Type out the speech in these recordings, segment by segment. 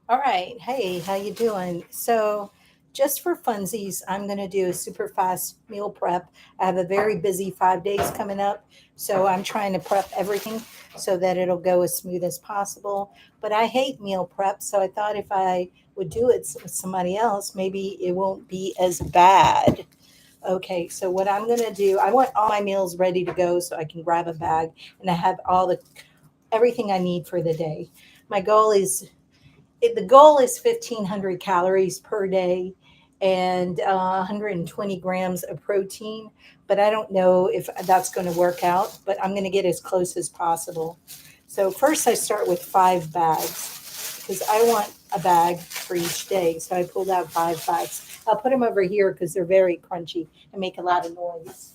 All right. Hey, how you doing? So, just for funsies, I'm going to do a super fast meal prep. I have a very busy 5 days coming up, so I'm trying to prep everything so that it'll go as smooth as possible. But I hate meal prep, so I thought if I would do it with somebody else, maybe it won't be as bad. Okay, so what I'm going to do, I want all my meals ready to go so I can grab a bag and I have all the everything I need for the day. My goal is the goal is 1,500 calories per day and 120 grams of protein. But I don't know if that's going to work out, but I'm going to get as close as possible. So, first, I start with 5 bags because I want a bag for each day. So, I pulled out 5 bags. I'll put them over here because they're very crunchy and make a lot of noise.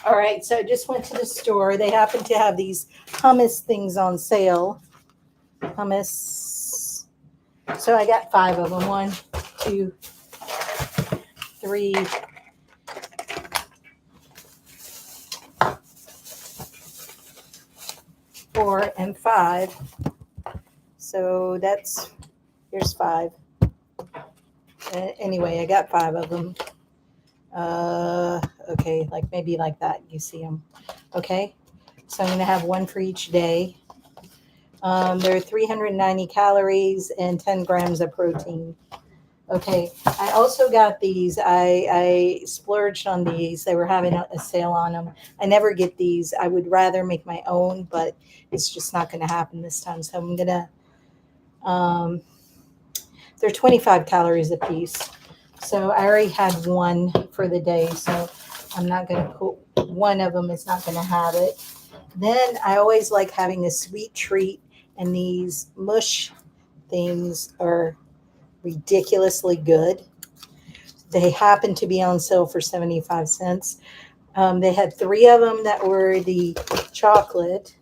All right, so I just went to the store. They happen to have these hummus things on sale. Hummus. So I got 5 of them. One, two, three, 4, and 5. So that's here's 5. Anyway, I got 5 of them. Okay, like maybe like that. You see them. Okay, so I'm gonna have one for each day. They're 390 calories and 10 grams of protein. Okay, I also got these. I splurged on these. They were having a sale on them. I never get these. I would rather make my own, but it's just not going to happen this time. So I'm gonna. Um, they're 25 calories a piece. So I already had one for the day. So I'm not going to put one of them. It's not going to have it. Then I always like having a sweet treat, and these mush things are ridiculously good. They happened to be on sale for 75 cents. They had 3 of them that were the chocolate.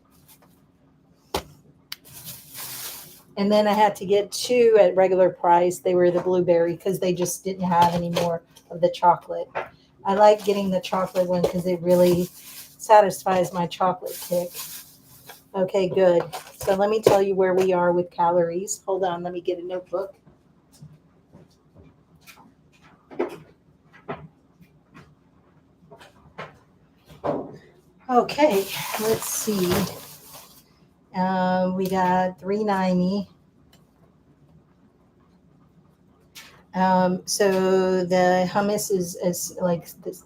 And then I had to get 2 at regular price. They were the blueberry because they just didn't have any more of the chocolate. I like getting the chocolate one because it really satisfies my chocolate kick. Okay, good. So let me tell you where we are with calories. Hold on, let me get a notebook. Okay, let's see. We got 390. So the hummus is like this.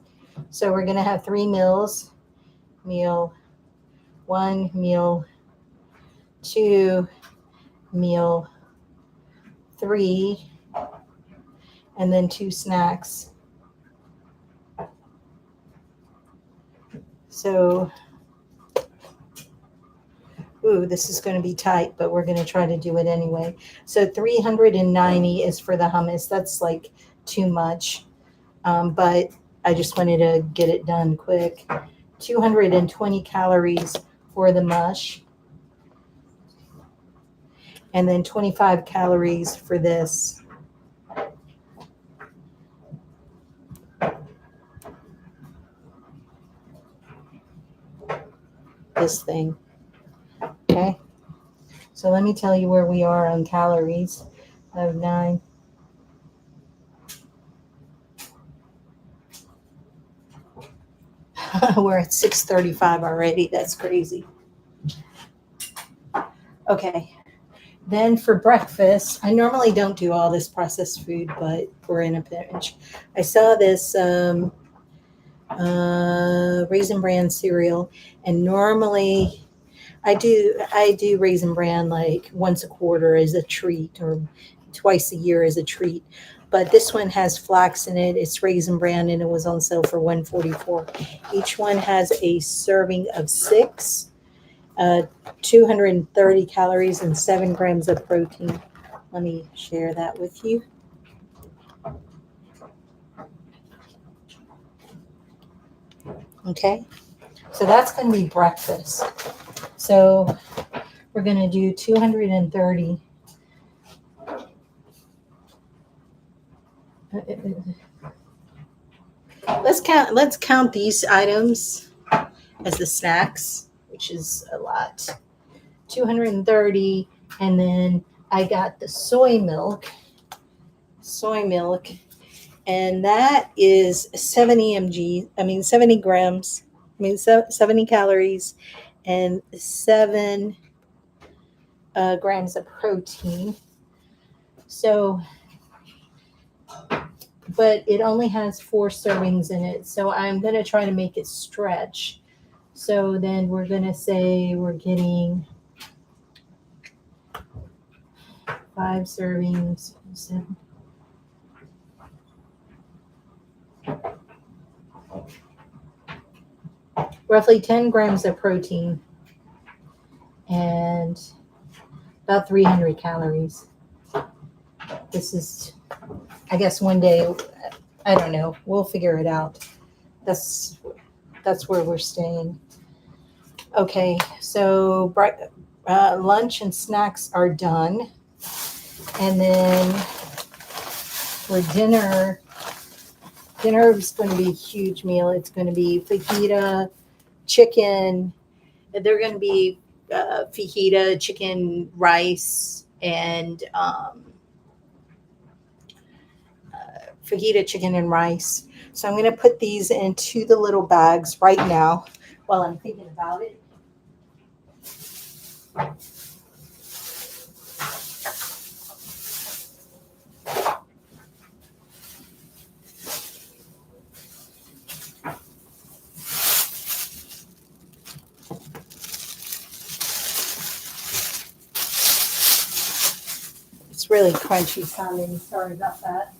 So we're gonna have 3 meals. Meal one, meal two, meal three, and then 2 snacks. So, ooh, this is going to be tight, but we're going to try to do it anyway. So 390 is for the hummus. That's like too much, but I just wanted to get it done quick. 220 calories for the mush, and then 25 calories for this thing. Okay. So let me tell you where we are on calories. I have 9. We're at 635 already. That's crazy. Okay. Then for breakfast, I normally don't do all this processed food, but we're in a pinch. I saw this Raisin Bran cereal, and normally I do Raisin Bran like once a quarter as a treat, or twice a year as a treat. But this one has flax in it. It's Raisin Bran, and it was on sale for 144. Each one has a serving of 6, uh, 230 calories, and 7 grams of protein. Let me share that with you. Okay, so that's going to be breakfast. So we're going to do 230. Let's count these items as the snacks, which is a lot. 230, and then I got the soy milk, and that is 70 grams, 70 calories, and 7 grams of protein. So, but it only has 4 servings in it. So I'm going to try to make it stretch. So then we're going to say we're getting 5 servings, roughly 10 grams of protein and about 300 calories. This is, I guess, one day, I don't know, we'll figure it out. That's where we're staying. Okay, so lunch and snacks are done. And then for dinner is going to be a huge meal. It's going to be fajita, chicken. They're going to be fajita, chicken, rice, and fajita, chicken, and rice. So I'm going to put these into the little bags right now while I'm thinking about it. It's really crunchy sounding. Sorry about that.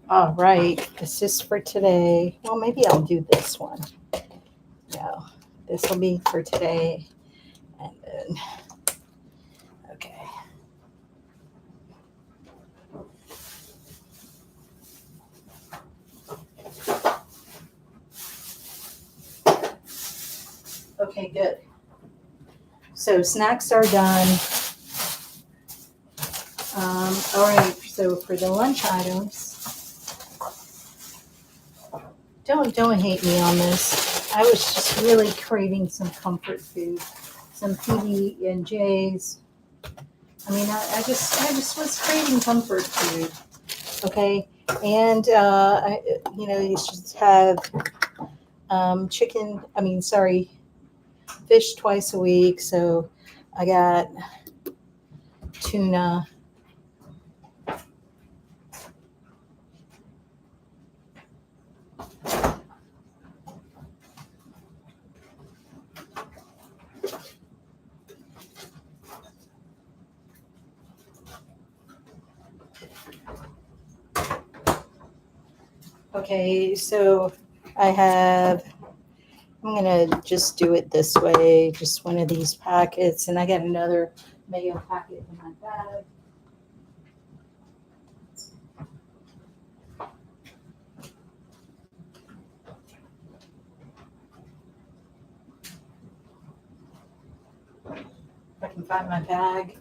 All right, this is for today. Well, maybe I'll do this one. No, this will be for today. And then, okay. Okay, good. So snacks are done. All right, so for the lunch items, don't hate me on this. I was just really craving some comfort food, some PB and J's. I mean, I just was craving comfort food. Okay, and you should have chicken. Fish twice a week. So I got tuna. Okay, so I'm going to just do it this way, just one of these packets, and I got another mayo packet in my bag. If I can find my bag.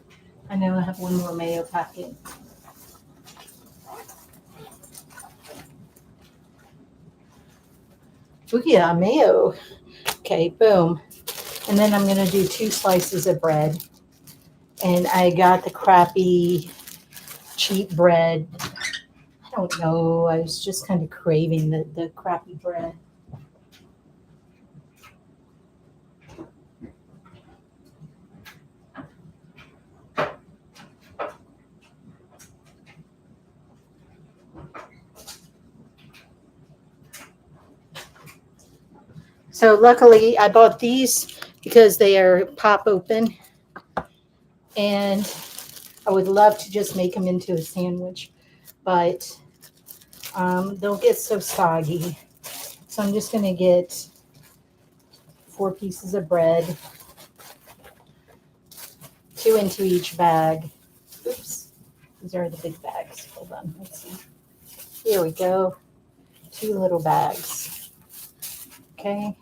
I know I have one more mayo packet. Oh yeah, mayo. Okay, boom. And then I'm going to do 2 slices of bread. And I got the crappy, cheap bread. I don't know. I was just kind of craving the crappy bread. So luckily I bought these because they are pop open, and I would love to just make them into a sandwich, but They'll get so soggy. So I'm just going to get 4 pieces of bread, 2 into each bag. Oops, these are the big bags. Hold on, let's see. Here we go. 2 little bags. Okay.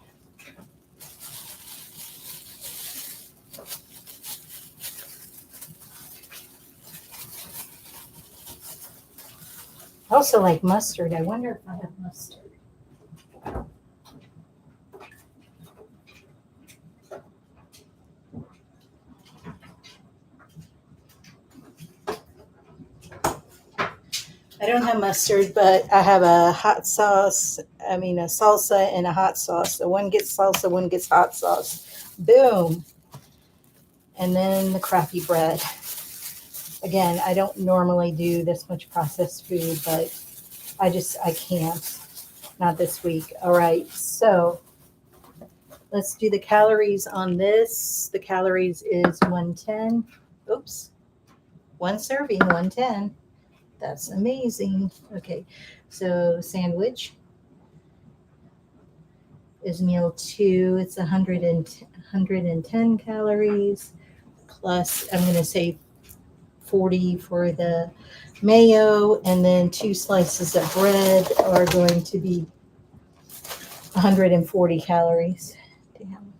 I also like mustard. I wonder if I have mustard. I don't have mustard, but I have a hot sauce. I mean, a salsa and a hot sauce. So one gets salsa, one gets hot sauce. Boom. And then the crappy bread. Again, I don't normally do this much processed food, but I can't. Not this week. All right. So let's do the calories on this. The calories is 110. Oops. 1 serving, 110. That's amazing. Okay, so sandwich is meal 2. It's 110 calories plus, I'm going to say 40 for the mayo, and then 2 slices of bread are going to be 140 calories. Damn.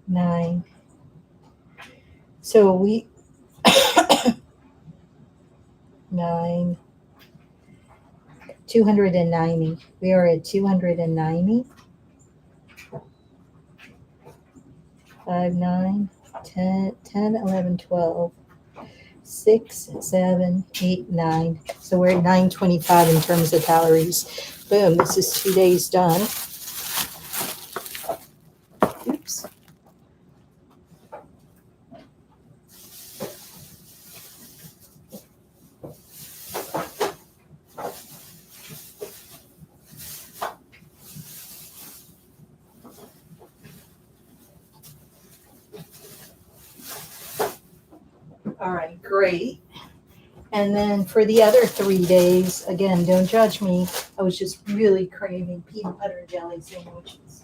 Nine. So we 9 290. We are at 290. 5 9 10 10 11 12 6 7 8 9. So we're at 925 in terms of calories. Boom, this is 2 days done. Oops. All right, great. And then for the other 3 days, again, don't judge me. I was just really craving peanut butter and jelly sandwiches.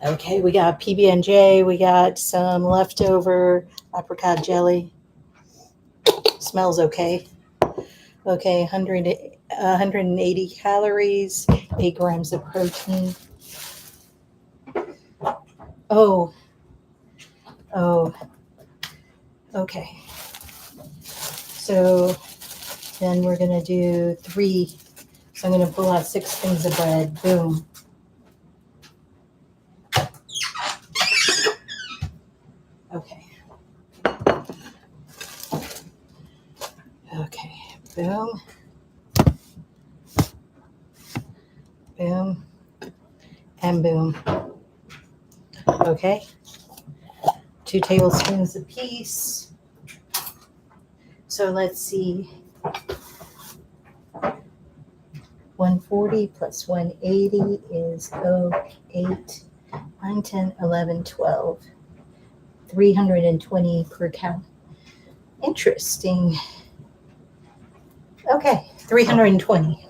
Okay, we got PB&J. We got some leftover apricot jelly. Smells okay. Okay, 180 calories, 8 grams of protein. Oh, okay. So then we're going to do 3. So I'm going to pull out 6 things of bread. Boom. Okay. Okay. Boom. Boom. And boom. Okay. 2 tablespoons apiece. So let's see. 140 plus 180 is 8, 9, 10, 11, 12. 320 per cow. Interesting. Okay, 320.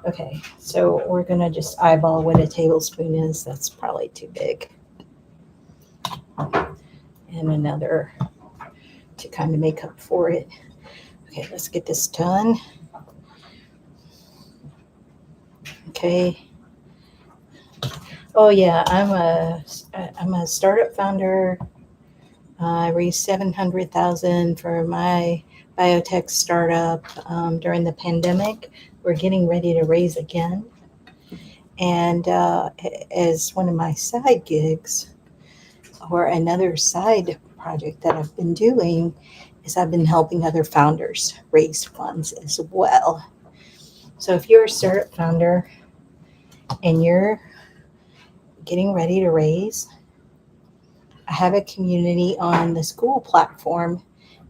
Okay, so we're going to just eyeball what a tablespoon is. That's probably too big. And another to kind of make up for it. Okay, let's get this done. Okay. Oh yeah, I'm a startup founder. I raised $700,000 for my biotech startup during the pandemic. We're getting ready to raise again. And as one of my side gigs, or another side project that I've been doing, is I've been helping other founders raise funds as well. So if you're a startup founder and you're getting ready to raise, I have a community on the school platform,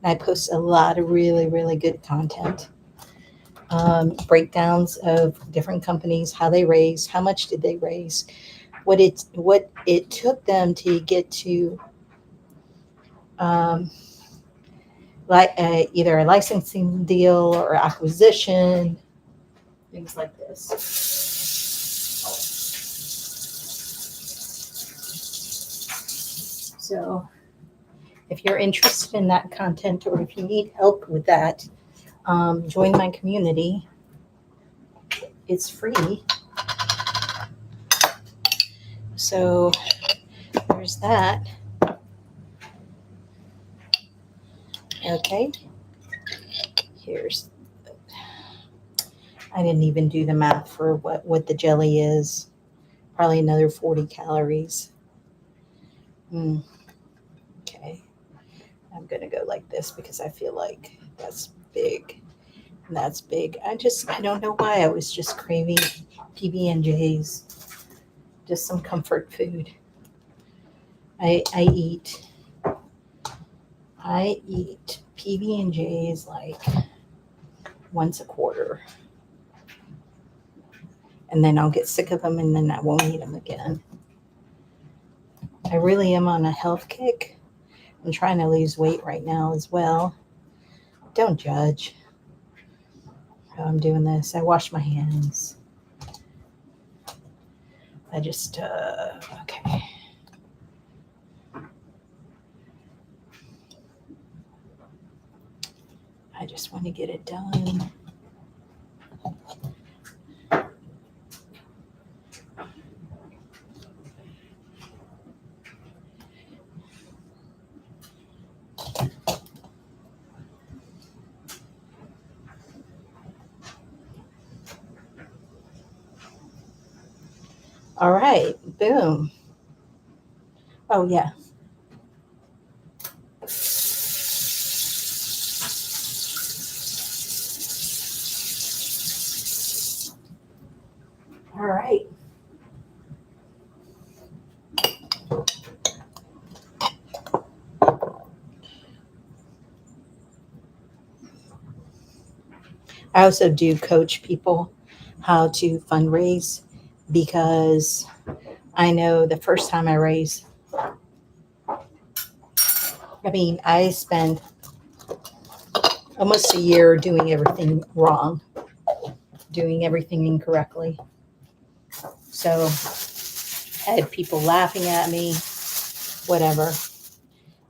and I post a lot of really, really good content. breakdowns of different companies, how they raise, how much did they raise, what it took them to get to um, either a licensing deal or acquisition, things like this. So if you're interested in that content or if you need help with that, join my community. It's free. So there's that. Okay. I didn't even do the math for what the jelly is. Probably another 40 calories. Okay. I'm going to go like this because I feel like that's big. And that's big. I don't know why I was just craving PB&Js. Just some comfort food. I eat PB&Js like once a quarter. And then I'll get sick of them and then I won't eat them again. I really am on a health kick. I'm trying to lose weight right now as well. Don't judge how I'm doing this. I wash my hands. I just, okay. I just want to get it done. All right, boom. Oh, yeah. All right. I also do coach people how to fundraise because I know the first time I raised, I spent almost a year doing everything wrong, doing everything incorrectly. So I had people laughing at me, whatever.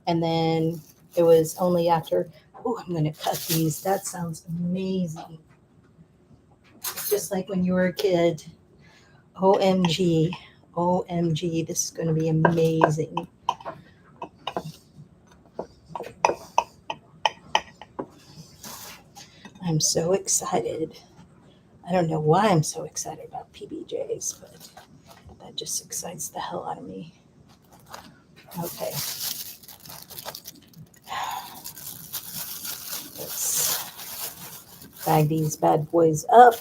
And then it was only after, oh, I'm going to cut these. That sounds amazing. Just like when you were a kid. OMG, OMG, this is going to be amazing. I'm so excited. I don't know why I'm so excited about PBJs, but that just excites the hell out of me. Okay. Let's bag these bad boys up.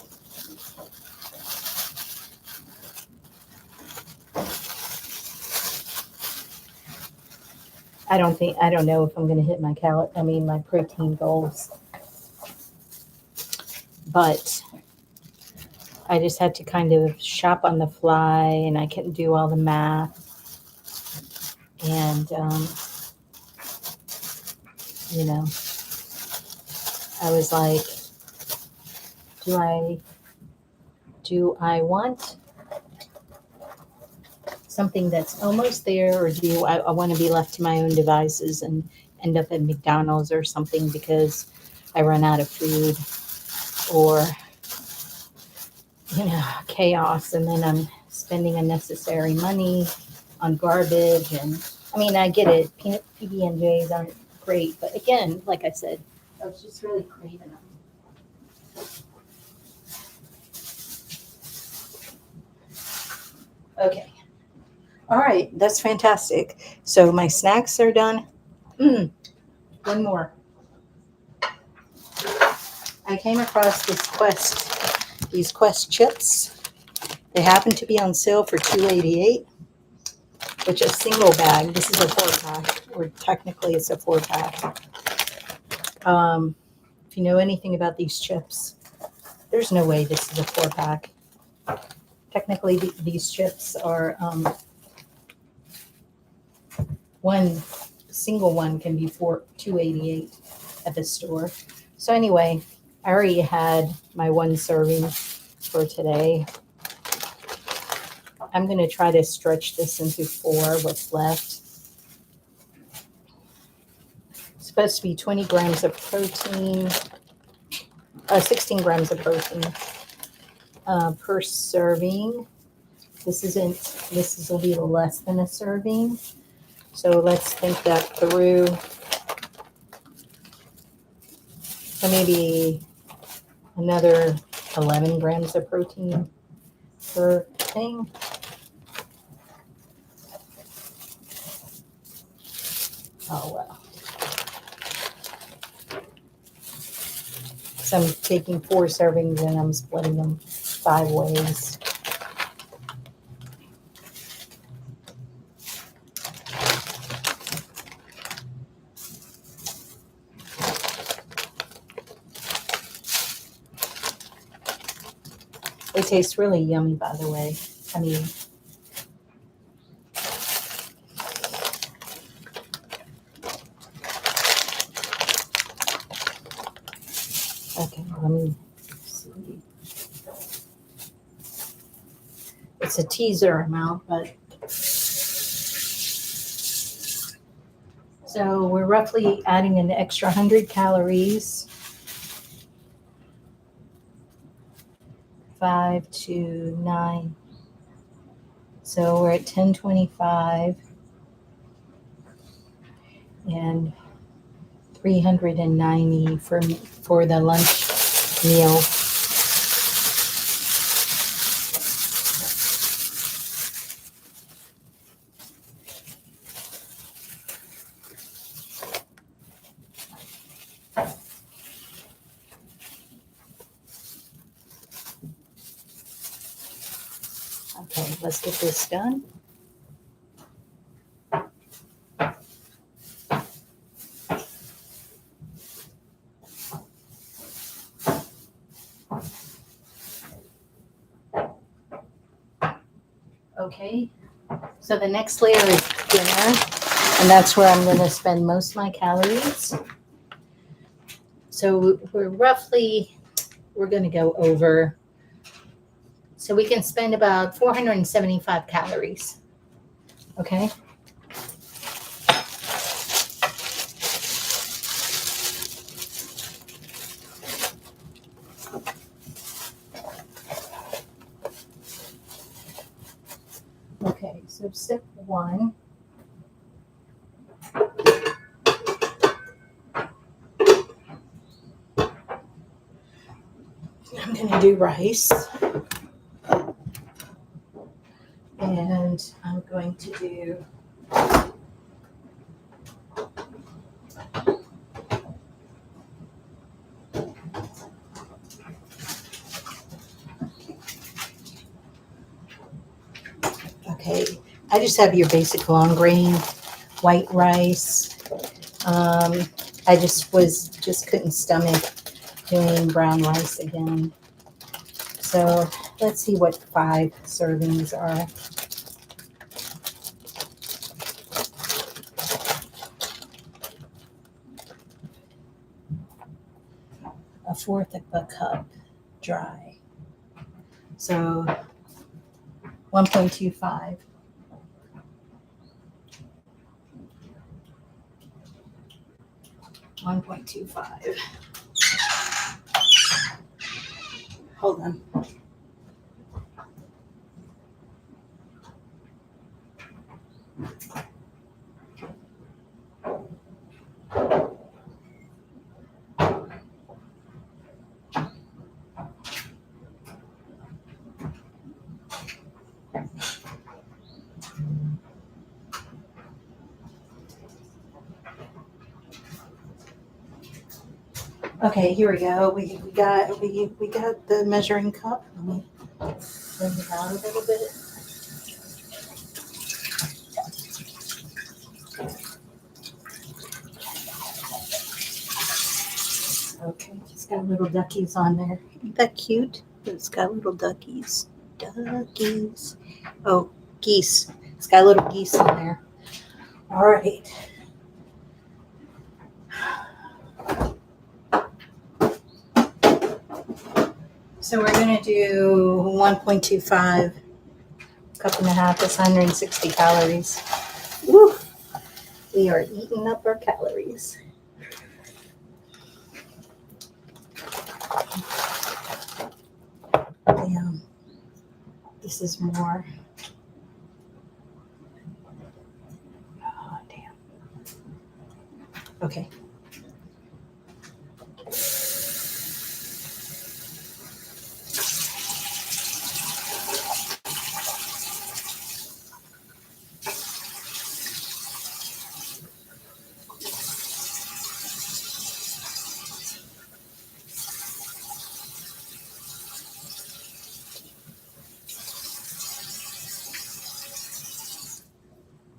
I don't know if I'm going to hit my my protein goals. But I just had to kind of shop on the fly and I couldn't do all the math. And, I was like, do I want something that's almost there, or do I want to be left to my own devices and end up at McDonald's or something because I run out of food, or chaos, and then I'm spending unnecessary money on garbage. And I get it, PB&Js aren't great, but again, like I said, I was just really craving them. Okay. All right, that's fantastic. So my snacks are done. One more. I came across these Quest chips. They happen to be on sale for $2.88, which is a single bag. This is a 4-pack, or technically it's a 4-pack. If you know anything about these chips, There's no way this is a 4-pack. Technically, these chips are one single one can be $2.88 at the store. So anyway, I already had my one serving for today. I'm going to try to stretch this into 4, what's left. It's supposed to be 20 grams of protein, 16 grams of protein per serving. This will be less than a serving. So let's think that through. So maybe another 11 grams of protein per thing. Oh, well. So I'm taking 4 servings and I'm splitting them 5 ways. They taste really yummy, by the way. I mean, okay, let me see. It's a teaser amount, but so we're roughly adding an extra 100 calories. 5 to 9. So we're at 1025 and 390 for the lunch meal. Okay, let's get this done. Okay, so the next layer is dinner, and that's where I'm going to spend most of my calories. So we're going to go over, so we can spend about 475 calories. Okay. Okay, so step 1. I'm going to do rice. And I'm going to do okay, I just have your basic long grain white rice. I just couldn't stomach doing brown rice again. So let's see what 5 servings are. A 1/4 of a cup dry. So 1.25. Hold on. Okay, here we go. We got the measuring cup. Let me bring it out a little bit. Okay, just gonna little duckies on there. Isn't that cute? It's got little duckies. Duckies. Oh, geese. It's got little geese in there. All right. So we're going to do 1.25 cup and a half. That's 160 calories. Woo! We are eating up our calories. Damn. This is more. Oh, damn. Okay.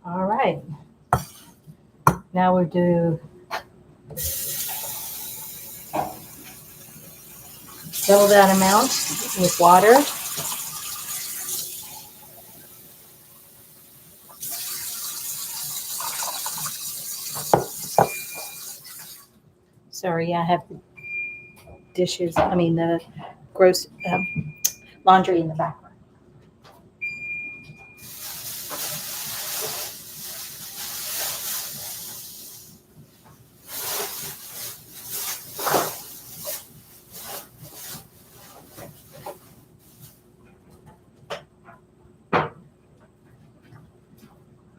All right. Now we'll do double that amount with water. Sorry, I have the dishes, the gross laundry in the background.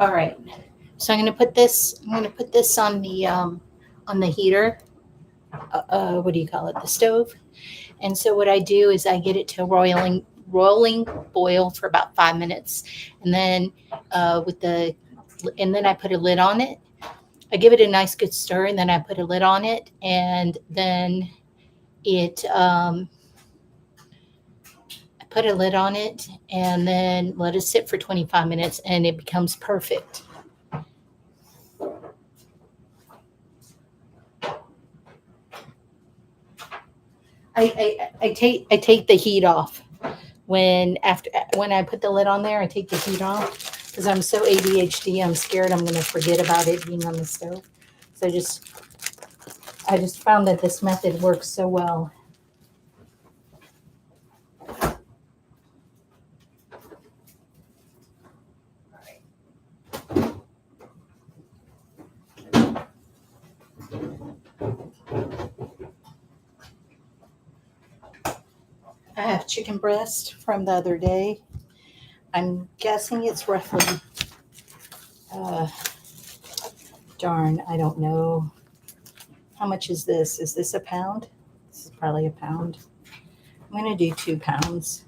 All right, so I'm going to put this on the heater. What do you call it? The stove. And so what I do is I get it to rolling boil for about 5 minutes, and then and then I put a lid on it. I give it a nice good stir, and then I put a lid on it, and then I put a lid on it, and then let it sit for 25 minutes, and it becomes perfect. I take the heat off when I put the lid on there. I take the heat off because I'm so ADHD. I'm scared I'm going to forget about it being on the stove. So I just found that this method works so well. I have chicken breast from the other day. I'm guessing it's roughly, I don't know. How much is this? Is this a pound? This is probably a pound. I'm going to do 2 pounds.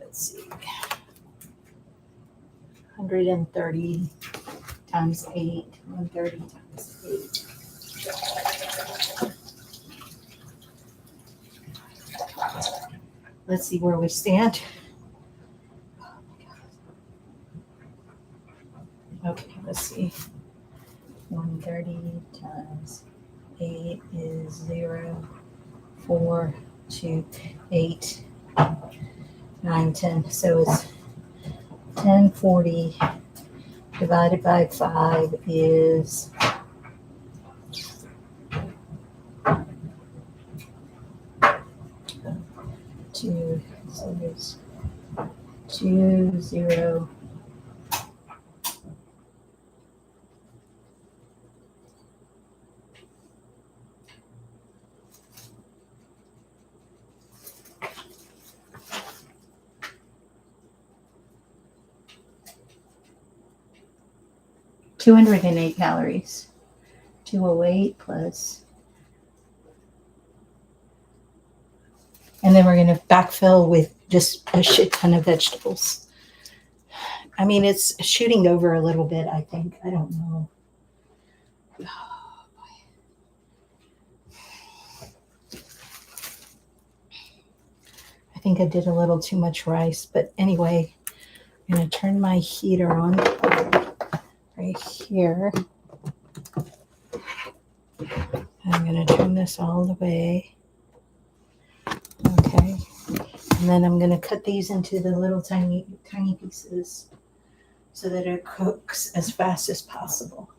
Let's see, 130 times 8, 130 times 8. Let's see where we stand. Okay, let's see. 130 times 8 is 0, 4, 2, 8, 9, 10. So it's 1040 divided by 5 is 2, so it's 2, 0. $208 calories. 208 plus. And then we're going to backfill with just a shit ton of vegetables. It's shooting over a little bit, I think. I don't know. Oh, I think I did a little too much rice. But anyway, I'm going to turn my heater on right here. I'm going to turn this all the way. Okay. And then I'm going to cut these into the little tiny pieces so that it cooks as fast as possible.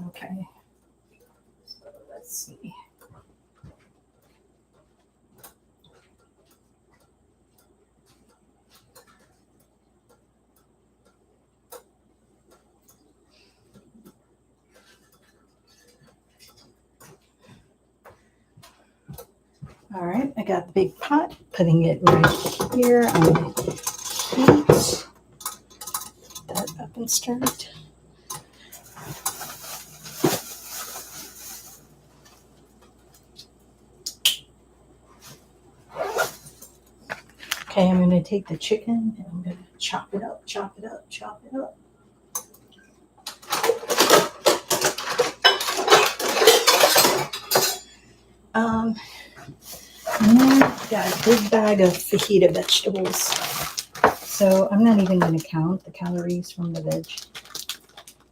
Okay. So let's see. All right, I got the big pot, putting it right here on the heat. That up and stirred. Okay, I'm going to take the chicken and I'm going to chop it up, chop it up, chop it up. Got a big bag of fajita vegetables. So I'm not even going to count the calories from the veg.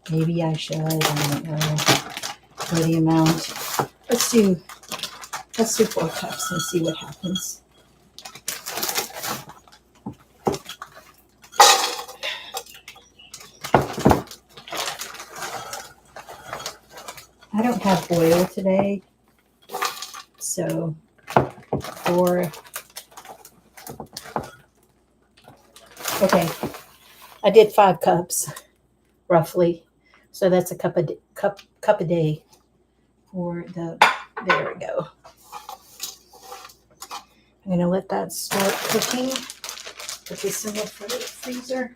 Maybe I should, I don't know, for the amount. Let's do 4 cups and see what happens. I don't have oil today, so okay, I did 5 cups roughly, so that's a cup a day for the. There we go. I'm gonna let that start cooking. Put this in the freezer.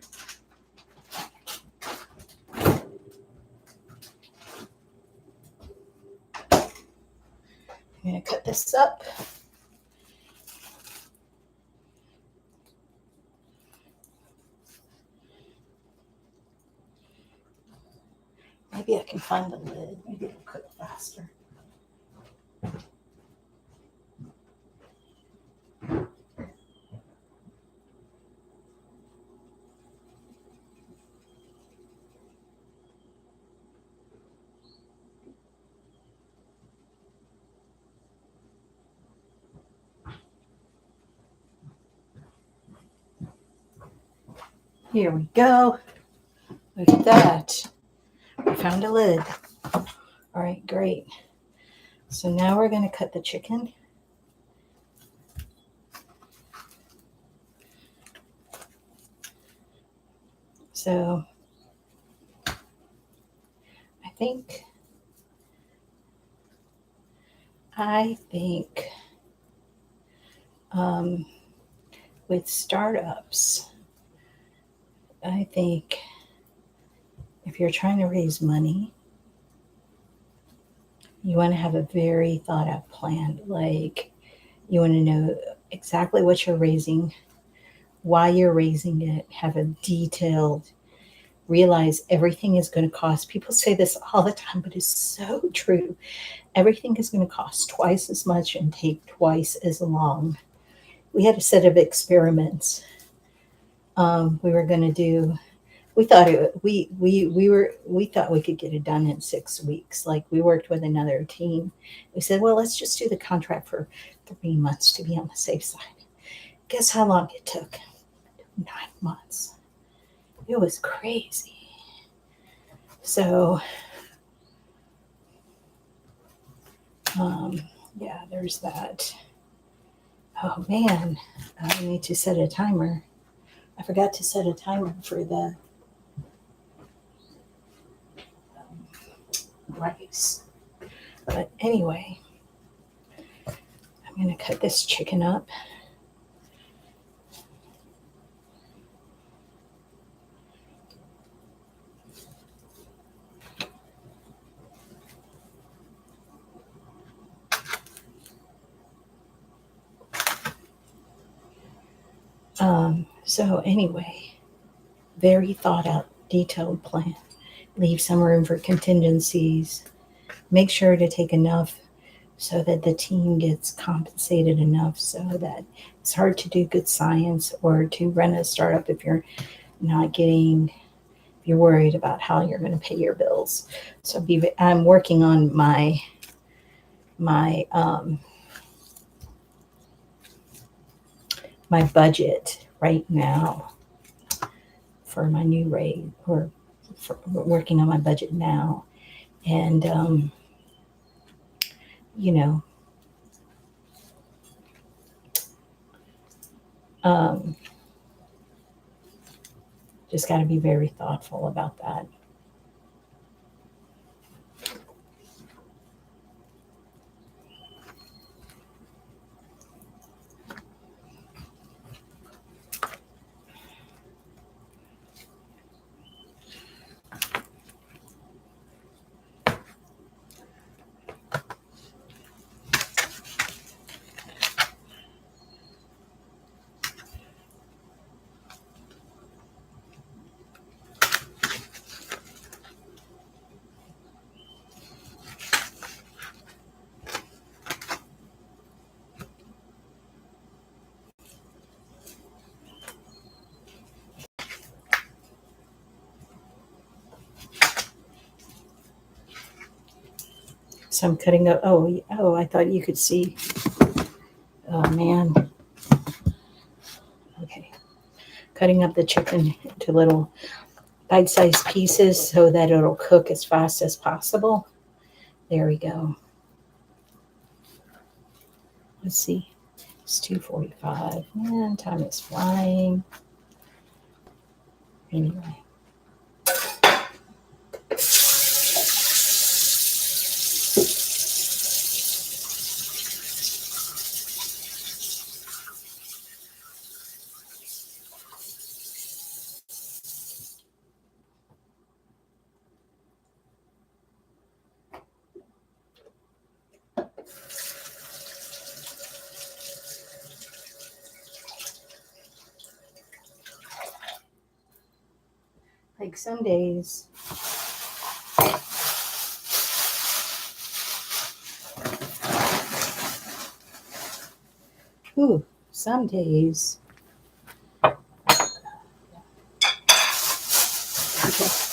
I'm going to cut this up. Maybe I can find the lid. Maybe it'll cook faster. Here we go. Look at that. We found a lid. All right, great. So now we're going to cut the chicken. So I think with startups, I think if you're trying to raise money, you want to have a very thought out plan. Like, you want to know exactly what you're raising, why you're raising it, have a detailed, realize everything is going to cost. People say this all the time, but it's so true. Everything is going to cost twice as much and take twice as long. We had a set of experiments we were going to do. We thought we thought we could get it done in 6 weeks. Like, we worked with another team. We said, well, let's just do the contract for 3 months to be on the safe side. Guess how long it took? 9 months. It was crazy. So, yeah, there's that. Oh man, I need to set a timer. I forgot to set a timer for the rice. But anyway, I'm going to cut this chicken up. So anyway, very thought out, detailed plan. Leave some room for contingencies. Make sure to take enough so that the team gets compensated enough so that it's hard to do good science or to run a startup if you're not getting, if you're worried about how you're going to pay your bills. So I'm working on my my budget right now for my new rate, or working on my budget now. And you know, um, just got to be very thoughtful about that. So I'm cutting up. Oh, I thought you could see. Oh man. Okay. Cutting up the chicken into little bite-sized pieces so that it'll cook as fast as possible. There we go. Let's see. It's 2:45. Man, time is flying. Anyway. Like some days, some days. Okay,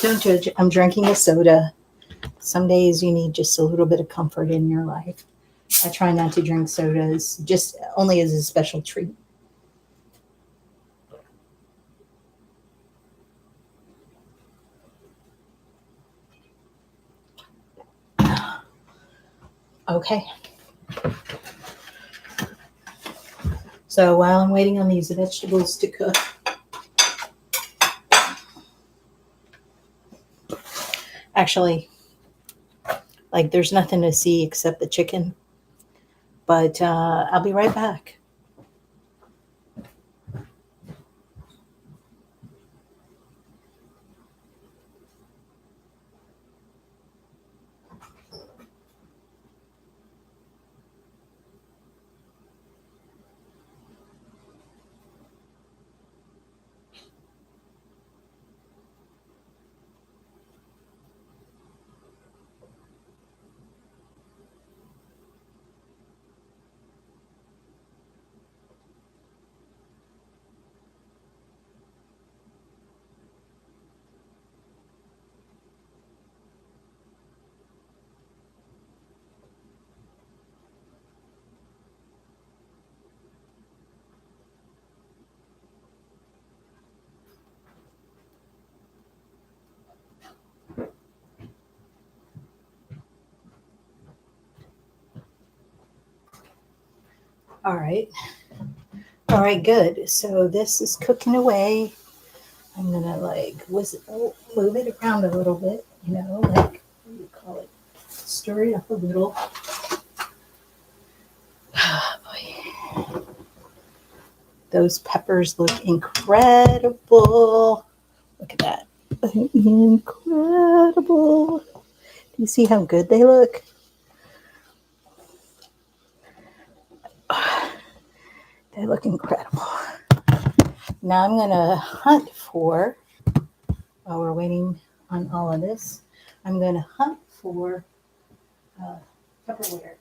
don't judge. I'm drinking a soda. Some days you need just a little bit of comfort in your life. I try not to drink sodas, just only as a special treat. Okay. So while I'm waiting on these vegetables to cook, actually, like there's nothing to see except the chicken. But I'll be right back. All right. All right, good. So this is cooking away. I'm gonna move it around a little bit, like what do you call it? Stir it up a little. Those peppers look incredible. Look at that. Incredible. Do you see how good they look? They look incredible. Now I'm going to hunt for, while we're waiting on all of this, I'm going to hunt for Tupperware.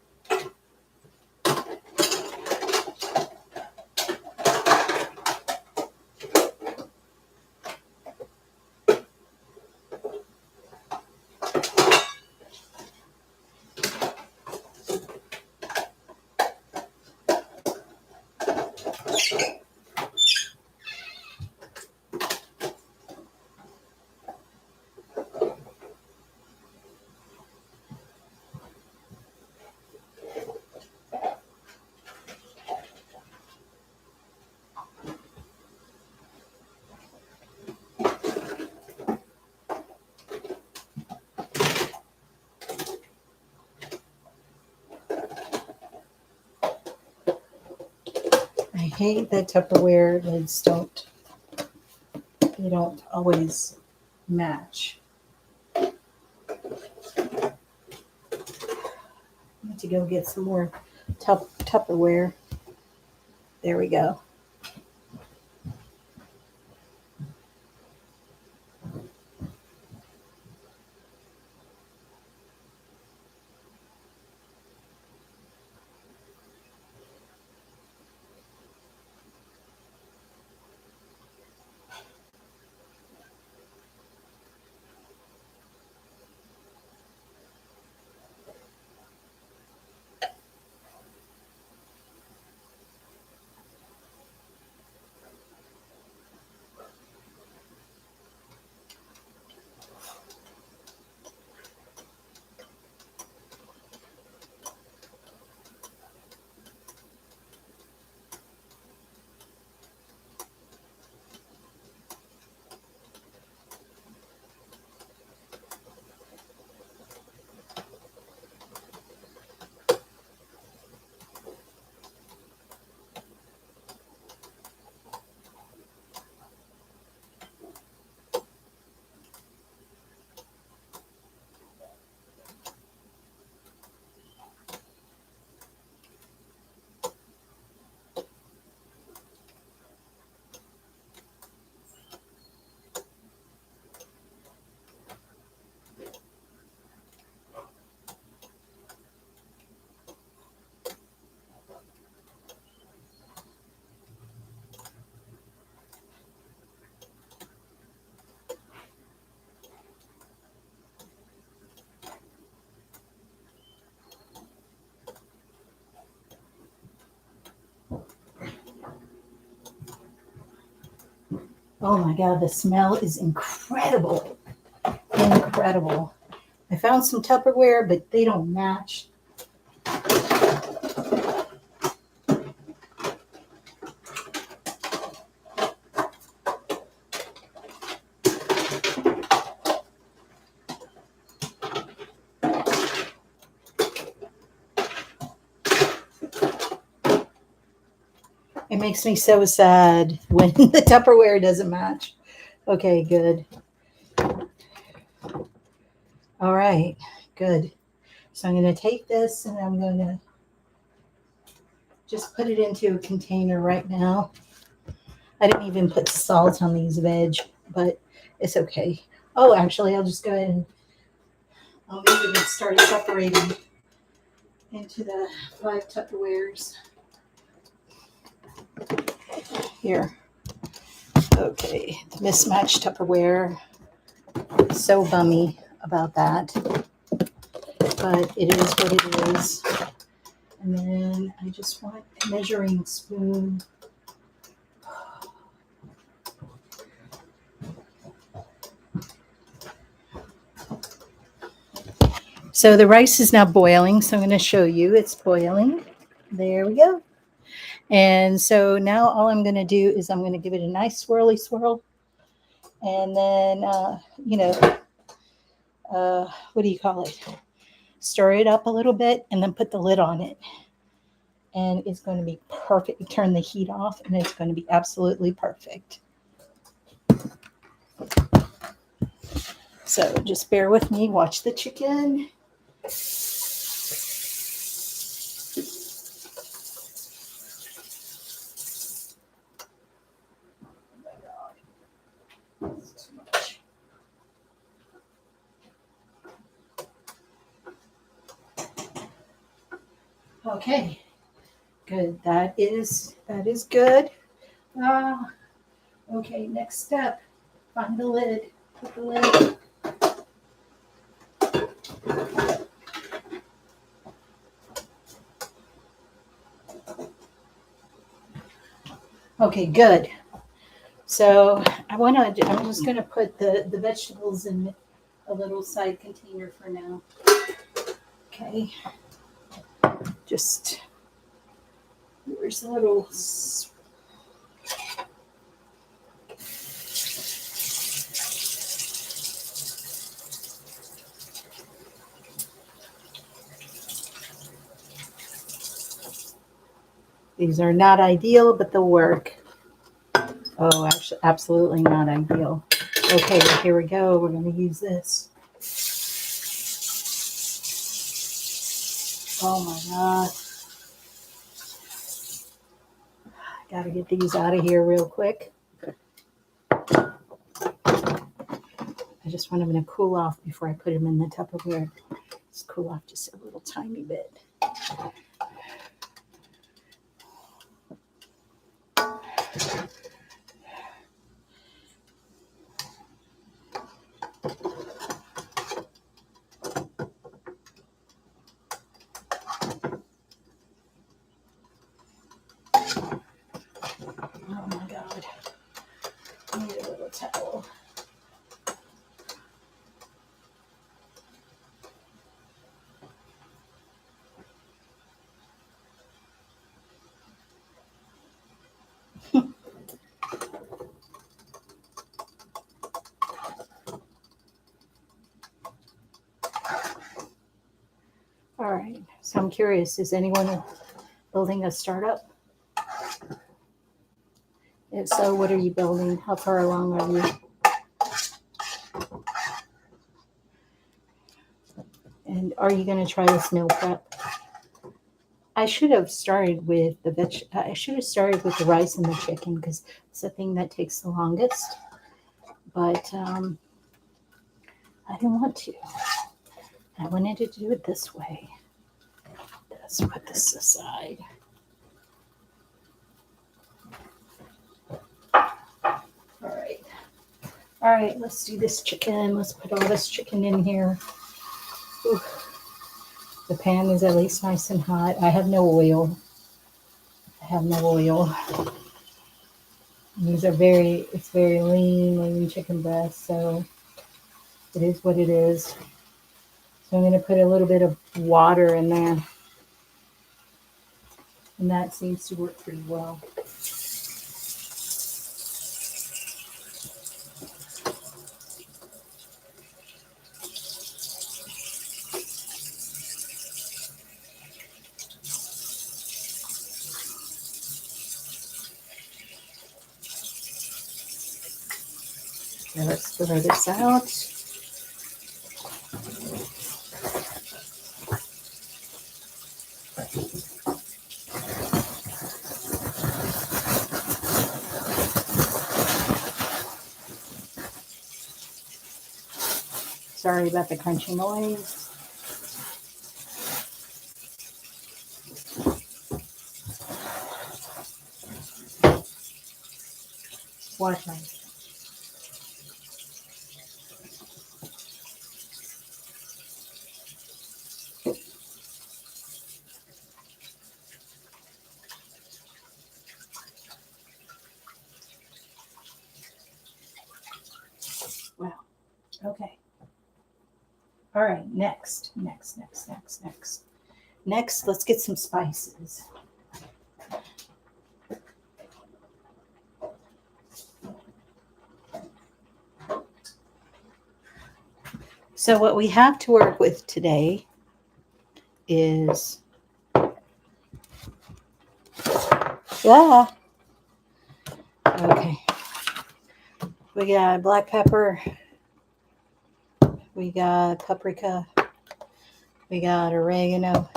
I hate that Tupperware lids they don't always match. I need to go get some more Tupperware. There we go. Oh my God, the smell is incredible. Incredible. I found some Tupperware, but they don't match. It makes me so sad when the Tupperware doesn't match. Okay, good. All right, good. So I'm going to take this and I'm going to just put it into a container right now. I didn't even put salt on these veg, but it's okay. Oh, actually, I'll just go ahead and I'll move it and start separating into the 5 Tupperwares. Here. Okay, the mismatched Tupperware. So bummy about that, but it is what it is. And then I just want a measuring spoon. So the rice is now boiling, so I'm going to show you it's boiling. There we go. And so now all I'm going to do is I'm going to give it a nice swirly swirl. And then, what do you call it? Stir it up a little bit and then put the lid on it. And it's going to be perfect. You turn the heat off and it's going to be absolutely perfect. So just bear with me. Watch the chicken. It's too much. Okay, good. That is good. Ah, okay. Next step. Find the lid. Put the lid. Okay, good. So I'm just gonna put the vegetables in a little side container for now. Okay. Just where's the little these are not ideal, but they'll work. Oh, actually, absolutely not ideal. Okay, here we go. We're going to use this. Oh my God. I got to get these out of here real quick. I just want them to cool off before I put them in the Tupperware. Just cool off just a little tiny bit. Oh my God. I need a little towel. All right. So I'm curious, is anyone building a startup? If so, what are you building? How far along are you? And are you going to try this meal prep? I should have started with I should have started with the rice and the chicken because it's the thing that takes the longest. But I didn't want to. I wanted to do it this way. Let's put this aside. All right. All right, let's do this chicken. Let's put all this chicken in here. Ooh. The pan is at least nice and hot. I have no oil. These are it's very lean chicken breast, so it is what it is. So I'm going to put a little bit of water in there. And that seems to work pretty well. Okay, let's throw this out. Sorry about the crunchy noise. Watch my. Wow. Okay. All right. Next, let's get some spices. So what we have to work with today is okay. We got black pepper, we got paprika, we got oregano,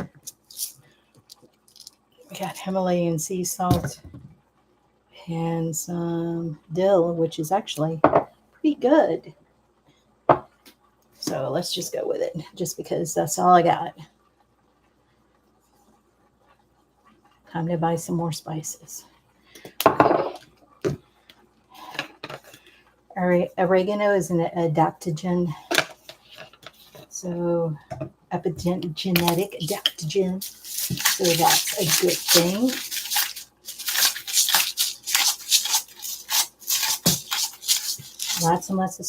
we got Himalayan sea salt, and some dill, which is actually be good. So let's just go with it, just because that's all I got. Time to buy some more spices. Oregano is an adaptogen. So epigenetic adaptogen. So that's a good thing. Lots and lots of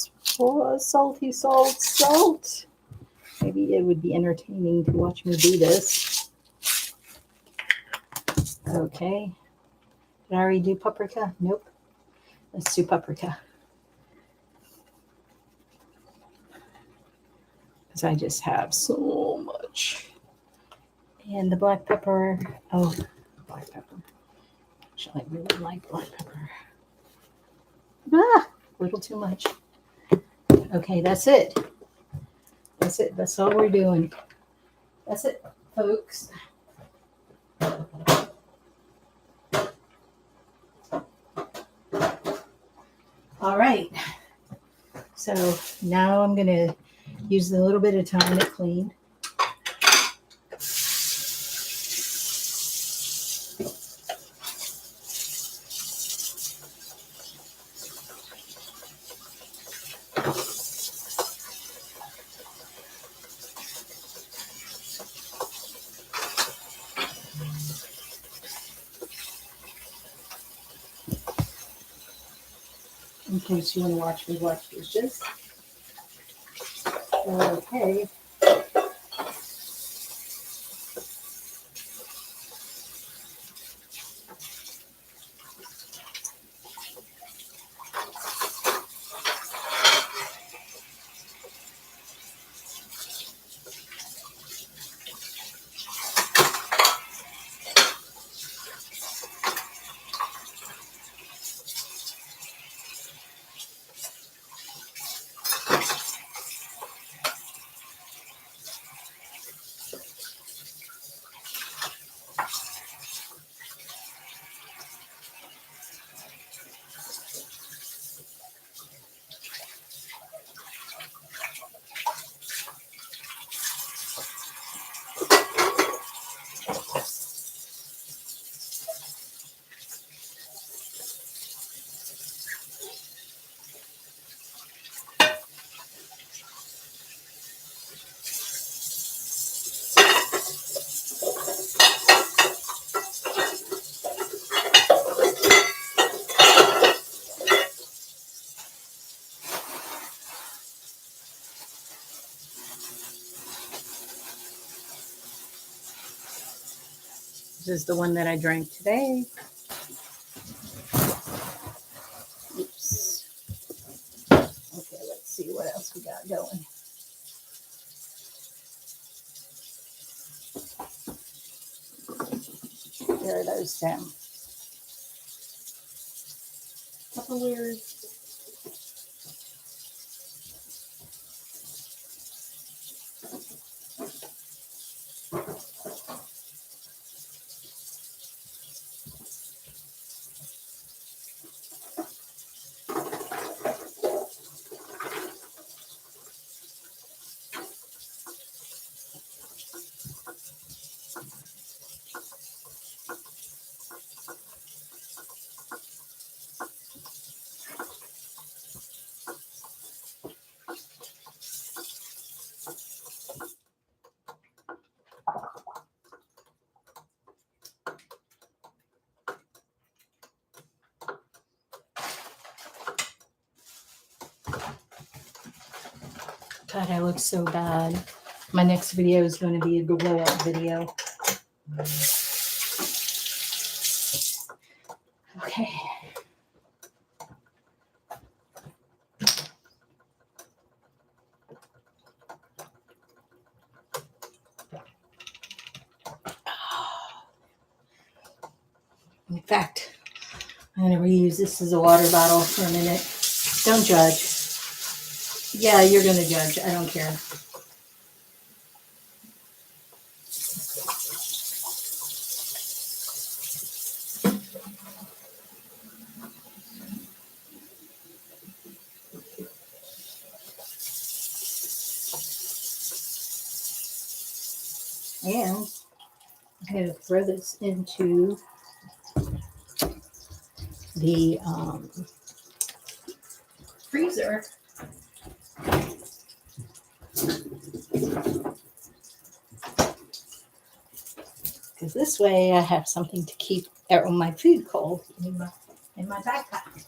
salty salt. Maybe it would be entertaining to watch me do this. Okay. Did I already do paprika? Nope. Let's do paprika. Because I just have so much. And the black pepper. Oh, black pepper. Actually, I really like black pepper. Ah, a little too much. Okay, that's it. That's it. That's all we're doing. That's it, folks. All right. So now I'm going to use a little bit of time to clean. In case you want to watch me wash dishes. Okay. This is the one that I drank today. Oops. Okay, let's see what else we got going. There are those down. Tupperware. God, I look so bad. My next video is going to be a glow up video. Okay. In fact, I'm going to reuse this as a water bottle for a minute. Don't judge. Yeah, you're going to judge. I don't care. And I'm going to throw this into the freezer. Because this way I have something to keep my food cold in my backpack.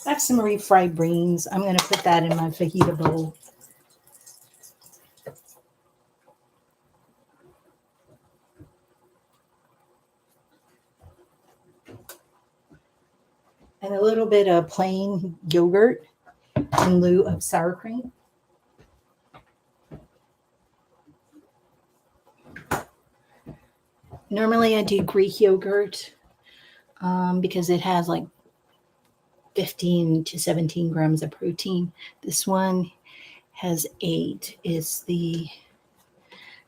I have some refried beans. I'm going to put that in my fajita bowl. And a little bit of plain yogurt in lieu of sour cream. Normally I do Greek yogurt because it has like 15 to 17 grams of protein. This one has 8. It's the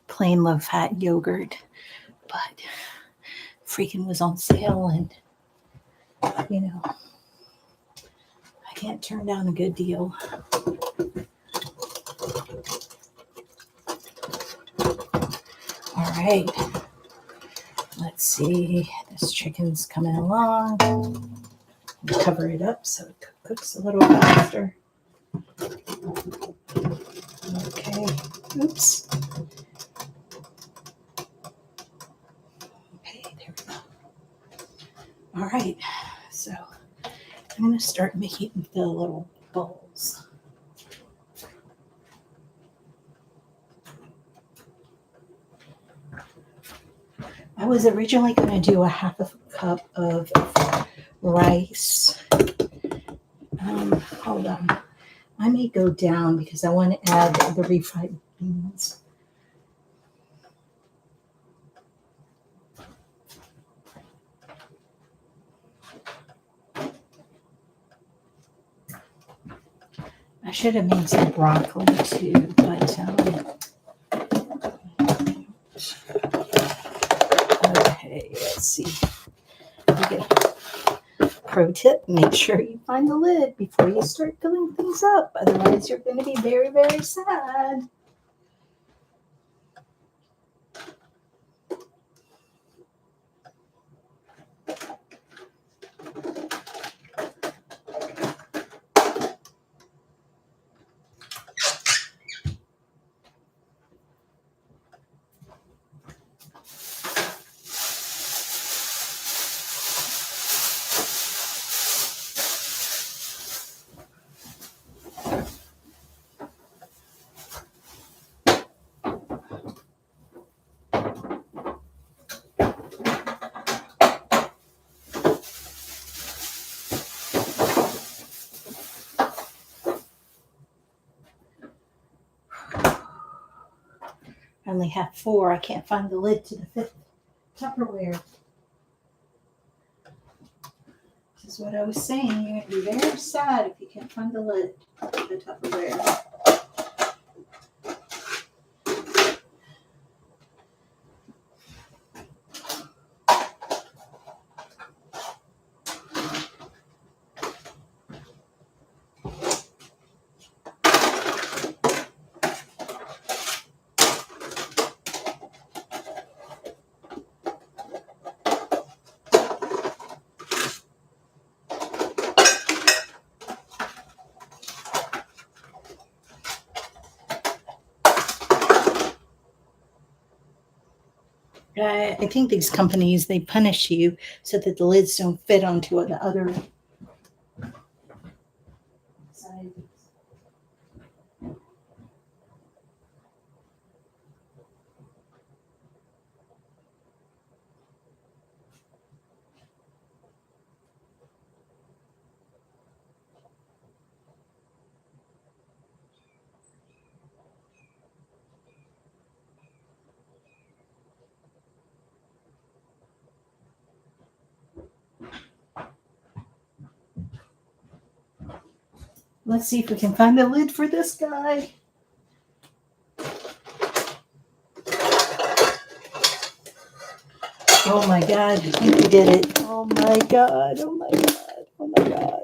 plain low fat yogurt, but freaking was on sale, and you know, I can't turn down a good deal. All right, let's see. This chicken's coming along. Cover it up so it cooks a little faster. Okay, oops. Okay, there we go. All right, so I'm going to start making the little balls. I was originally going to do a half a cup of rice. Hold on. I may go down because I want to add the refried beans. I should have made some broccoli too, but okay, let's see. Okay. Pro tip, make sure you find the lid before you start filling things up. Otherwise, you're going to be very, very sad. I only have 4. I can't find the lid to the 5th Tupperware. This is what I was saying. You're going to be very sad if you can't find the lid to the Tupperware. I think these companies, they punish you so that the lids don't fit onto the other side. Let's see if we can find the lid for this guy. Oh my God, I think we did it. Oh my God, oh my God, oh my God.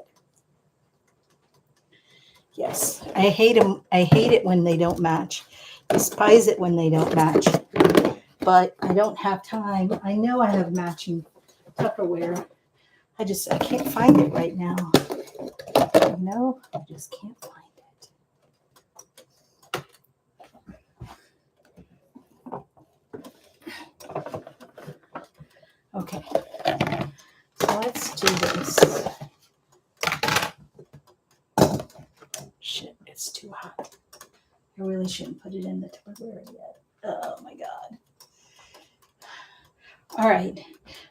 Yes, I hate them. I hate it when they don't match. Despise it when they don't match. But I don't have time. I know I have matching Tupperware. I can't find it right now. No, I just can't find it. Okay, so let's do this. Shit, it's too hot. I really shouldn't put it in the Tupperware yet. Oh my God. All right.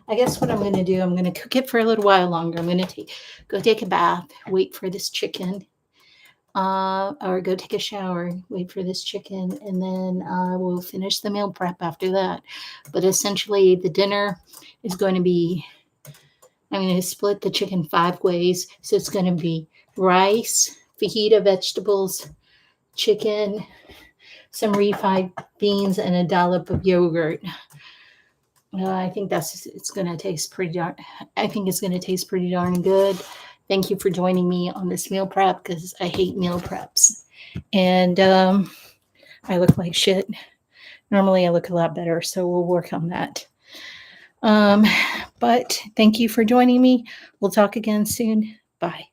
I guess what I'm going to do, I'm going to cook it for a little while longer. I'm going to go take a bath, wait for this chicken, or go take a shower, wait for this chicken, and then we'll finish the meal prep after that. But essentially, the dinner is going to be, I'm going to split the chicken 5 ways. So it's going to be rice, fajita vegetables, chicken, some refried beans, and a dollop of yogurt. I think it's going to taste pretty darn. I think it's going to taste pretty darn good. Thank you for joining me on this meal prep because I hate meal preps, and I look like shit. Normally, I look a lot better, so we'll work on that. But thank you for joining me. We'll talk again soon. Bye.